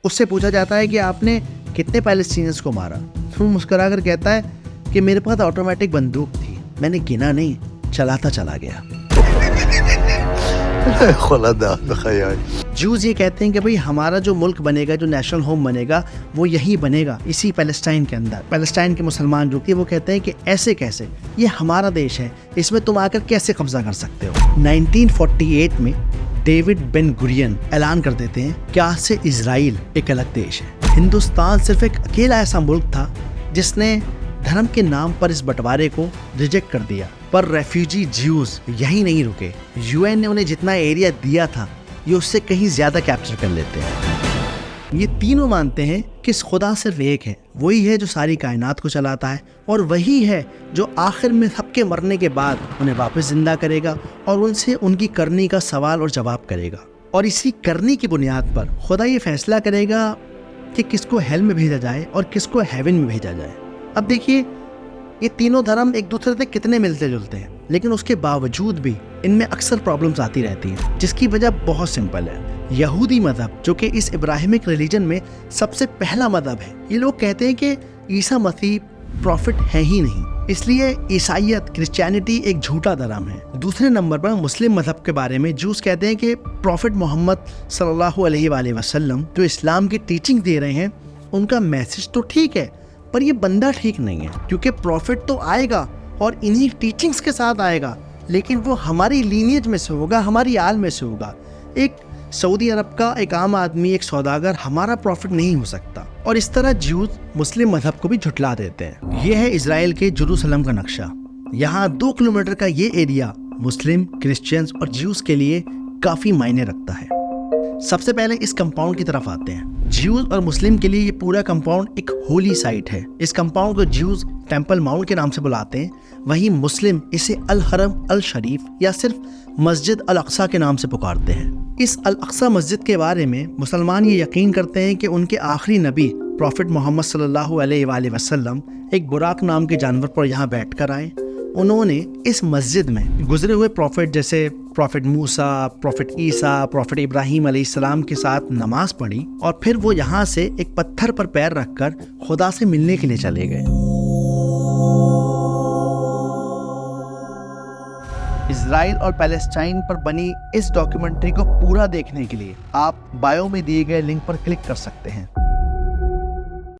اس سے پوچھا جاتا ہے کہ آپ نے کتنے پیلسٹینیز کو مارا، تو وہ مسکرا کر کہتا ہے کہ میرے پاس آٹومیٹک بندوق تھی، میں نے گنا نہیں، چلاتا چلا گیا۔ جوز یہ کہتے ہیں کہ بھئی ہمارا جو ملک بنے گا، جو نیشنل ہوم بنے گا، وہ یہی بنے گا، اسی پیلسٹائن کے اندر۔ پیلسٹائن کے مسلمان جو تھے وہ کہتے ہیں کہ ایسے کیسے، یہ ہمارا دیش ہے، اس میں تم آ کر کیسے قبضہ کر سکتے ہو۔ 1948 میں ڈیوڈ بن گورین اعلان کر دیتے ہیں کہ آج سے اسرائیل ایک الگ دیش ہے۔ ہندوستان صرف ایک اکیلا ایسا ملک تھا جس نے دھرم کے نام پر اس بٹوارے کو ریجیکٹ کر دیا، پر ریفیوجی جیوز یہی نہیں رکے۔ یو این نے انہیں جتنا ایریا دیا تھا یہ اس سے کہیں زیادہ کیپچر کر لیتے ہیں۔ یہ تینوں مانتے ہیں کہ اس خدا صرف ایک ہے، وہی ہے جو ساری کائنات کو چلاتا ہے، اور وہی ہے جو آخر میں سب کے مرنے کے بعد انہیں واپس زندہ کرے گا اور ان سے ان کی کرنی کا سوال اور جواب کرے گا، اور اسی کرنی کی بنیاد پر خدا یہ فیصلہ کرے گا کہ کس کو ہیل میں بھیجا جائے اور کس کو ہیون میں بھیجا جائے۔ اب دیکھیے یہ تینوں دھرم ایک دوسرے سے کتنے ملتے جلتے ہیں، لیکن اس کے باوجود بھی ان میں اکثر پرابلمز آتی رہتی ہیں، جس کی وجہ بہت سمپل ہے۔ یہودی مذہب جو کہ اس ابراہیمک ریلیجن میں سب سے پہلا مذہب ہے، یہ لوگ کہتے ہیں کہ عیسیٰ مسیح پروفٹ ہے ہی نہیں، اس لیے عیسائیت کرسچینٹی ایک جھوٹا دھرم ہے۔ دوسرے نمبر پر مسلم مذہب کے بارے میں جوز کہتے ہیں کہ پروفٹ محمد صلی اللہ علیہ وآلہ وسلم جو اسلام کی ٹیچنگ دے رہے ہیں، ان کا میسج تو ٹھیک ہے، پر یہ بندہ ٹھیک نہیں ہے، کیونکہ پروفٹ تو آئے گا اور انہی ٹیچنگز کے ساتھ آئے گا، لیکن وہ ہماری لینیج میں سے ہوگا، ہماری آل میں سے ہوگا۔ ایک سعودی عرب کا ایک عام آدمی، ایک سوداگر ہمارا پروفٹ نہیں ہو سکتا، اور اس طرح جیوز مسلم مذہب کو بھی جھٹلا دیتے ہیں۔ یہ ہے اسرائیل کے جیروسلم کا نقشہ۔ یہاں 2 کلومیٹر کا یہ ایریا مسلم، کرسچنز اور جیوز کے لیے کافی معنی رکھتا ہے۔ سب سے پہلے اس کمپاؤنڈ کی طرف آتے ہیں۔ جیوز اور مسلم کے لیے یہ پورا کمپاؤنڈ ایک ہولی سائٹ ہے۔ اس کمپاؤنڈ کو جیوز ٹیمپل ماؤنٹ کے نام سے بلاتے ہیں، وہیں مسلم اسے الحرم الشریف یا صرف مسجد الاقصی کے نام سے پکارتے ہیں۔ اس الاقصی مسجد کے بارے میں مسلمان یہ یقین کرتے ہیں کہ ان کے آخری نبی پروفٹ محمد صلی اللہ علیہ وآلہ وسلم ایک براق نام کے جانور پر یہاں بیٹھ کر آئے۔ انہوں نے اس مسجد میں گزرے ہوئے پروفٹ جیسے پروفٹ موسیٰ، پروفٹ عیسیٰ، پروفٹ ابراہیم علیہ السلام کے ساتھ نماز پڑھی، اور پھر وہ یہاں سے ایک پتھر پر پیر رکھ کر خدا سے ملنے کے لیے چلے گئے۔ اسرائیل اور پیلسٹائن پر بنی اس ڈاکیومنٹری کو پورا دیکھنے کے لیے آپ بایو میں دیے گئے لنک پر کلک کر سکتے ہیں۔